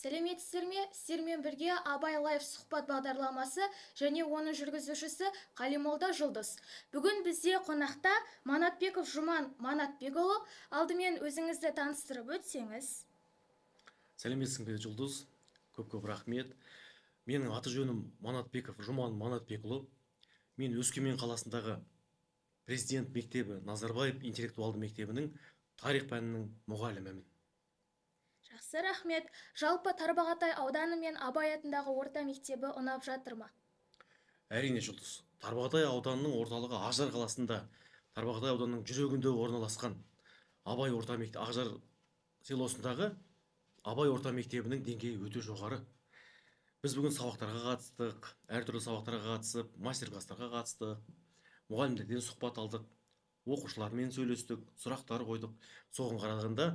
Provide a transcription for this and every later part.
Сәлеметсіздер ме? Сіздермен бірге Абай Лайф сұхбат бағдарламасы және оның жүргізушісі Қалимолда Жұлдыз. Бүгін бізде қонақта Манатбеков Жұман Манатбекұлы. Алдымен өзіңізді таныстырып өтсеңіз. Сәлеметсің бе, Жұлдыз? Көп рахмет. Менің аты жөнім Манатбеков Жұман Манатбекұлы. Мен Өскемен қаласындағы Президент мектебі Назарбаев интеллектуалды мектебінің тарих пәнінің мұғалімімін. Жақсы, рахмет. Жалпы Тарбағатай ауданы мен Абай атындағы орта мектебі ұнап жатыр ма? Әрине, Жұлдыз. Тарбағатай ауданының орталығы Ақжар қаласында, Тарбағатай ауданының жүрегінде орналасқан Абай орта мектебі, Ақжар селосындағы Абай орта мектебінің деңгейі өте жоғары. Біз бүгін сабақтарға қатыстық, әртүрлі сабақтарға қатысып, мастер-класстарға қатыстық, мұғалімдерден сұхбат алдық, оқушылармен сөйлестік, сұрақтар қойдық. Соған қарағанда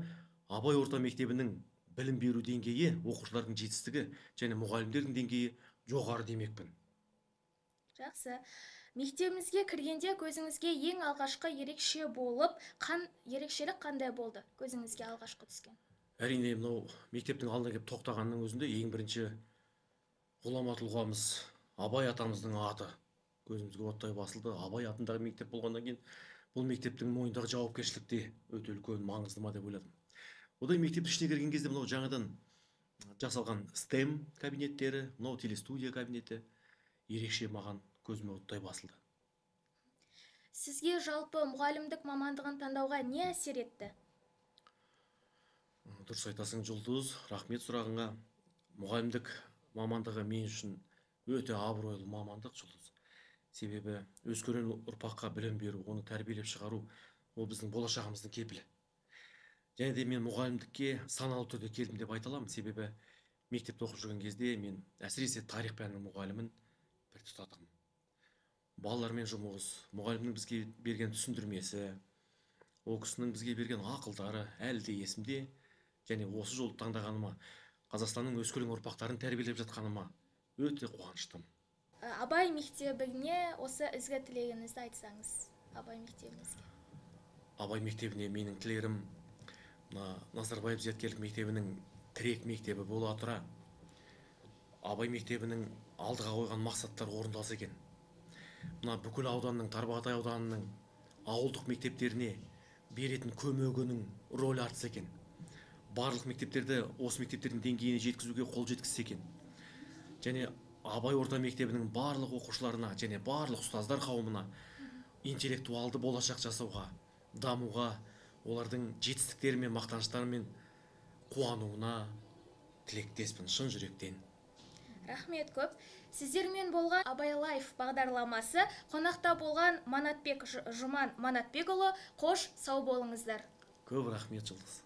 Абай орта мектебінің білім беру деңгейі, оқушылардың жетістігі және мұғалімдердің деңгейі жоғары демекпін. Жақсы. Мектебімізге кіргенде көзіңізге ең алғашқы ерекше болып, ерекшелік қандай болды көзіңізге алғашқы түскен? Әрине, мынау мектептің алдына келіп тоқтағанның өзінде ең бірінші ғұлама тұлғамыз Абай атамыздың аты көзімізге оттай басылды. Абай атындағы мектеп болғаннан кейін бұл мектептің мойнындағы жауапкершілік те өте үлкен, маңызды ма деп ойладым. Одан мектеп ішіне кірген кезде мынау жаңадан жасалған STEM кабинеттері, мынау телестудия кабинеті ерекше маған көзіме оттай басылды. Сізге жалпы мұғалімдік мамандығын таңдауға не әсер етті? Дұрыс айтасың, Жұлдыз, рахмет сұрағыңа. Мұғалімдік мамандығы мен үшін өте абыройлы мамандық, Жұлдыз. Себебі өскелең ұрпаққа білім беру, оны тәрбиелеп шығару, ол біздің болашағымыздың кепілі. Және де мен мұғалімдікке саналы түрде келдім деп айта аламын. Себебі мектепте оқып жүрген кезде мен әсіресе тарих пәнінің мұғалімін бір тұтатығым. Балалармен жұмыс, мұғалімнің бізге берген түсіндірмесі, ол кісінің бізге берген ақылдары әлі де есімде. Және осы жолды таңдағаныма, Қазақстанның өскелең ұрпақтарын тәрбиелеп жатқаныма өте қуаныштымын. Абай мектебіне осы ізгі тілегіңізді айтсаңыз, Абай мектебімізге. Абай мектебіне менің тілерім Назарбаев зияткерлік мектебінің тірек мектебі бола тұра, Абай мектебінің алдыға қойған мақсаттар орындалса екен. Бүкіл ауданның, Тарбағатай ауданының ауылдық мектептеріне беретін көмегінің рөлі артса екен. Барлық мектептерді осы мектептердің деңгейіне жеткізуге қол жеткізсе екен. Және Абай орта мектебінің барлық оқушыларына және барлық ұстаздар қауымына интеллектуалды болашақ жасауға, дамуға, олардың жетістіктері мен мақтаныштары мен қуануына тілектеспін шын жүректен. Рахмет көп. Сіздермен болған Абай Лайф бағдарламасы, қонақта болған Манатбек Жұман Манатбекұлы, қош сау болыңыздар. Көп рахмет, Жұлдыз.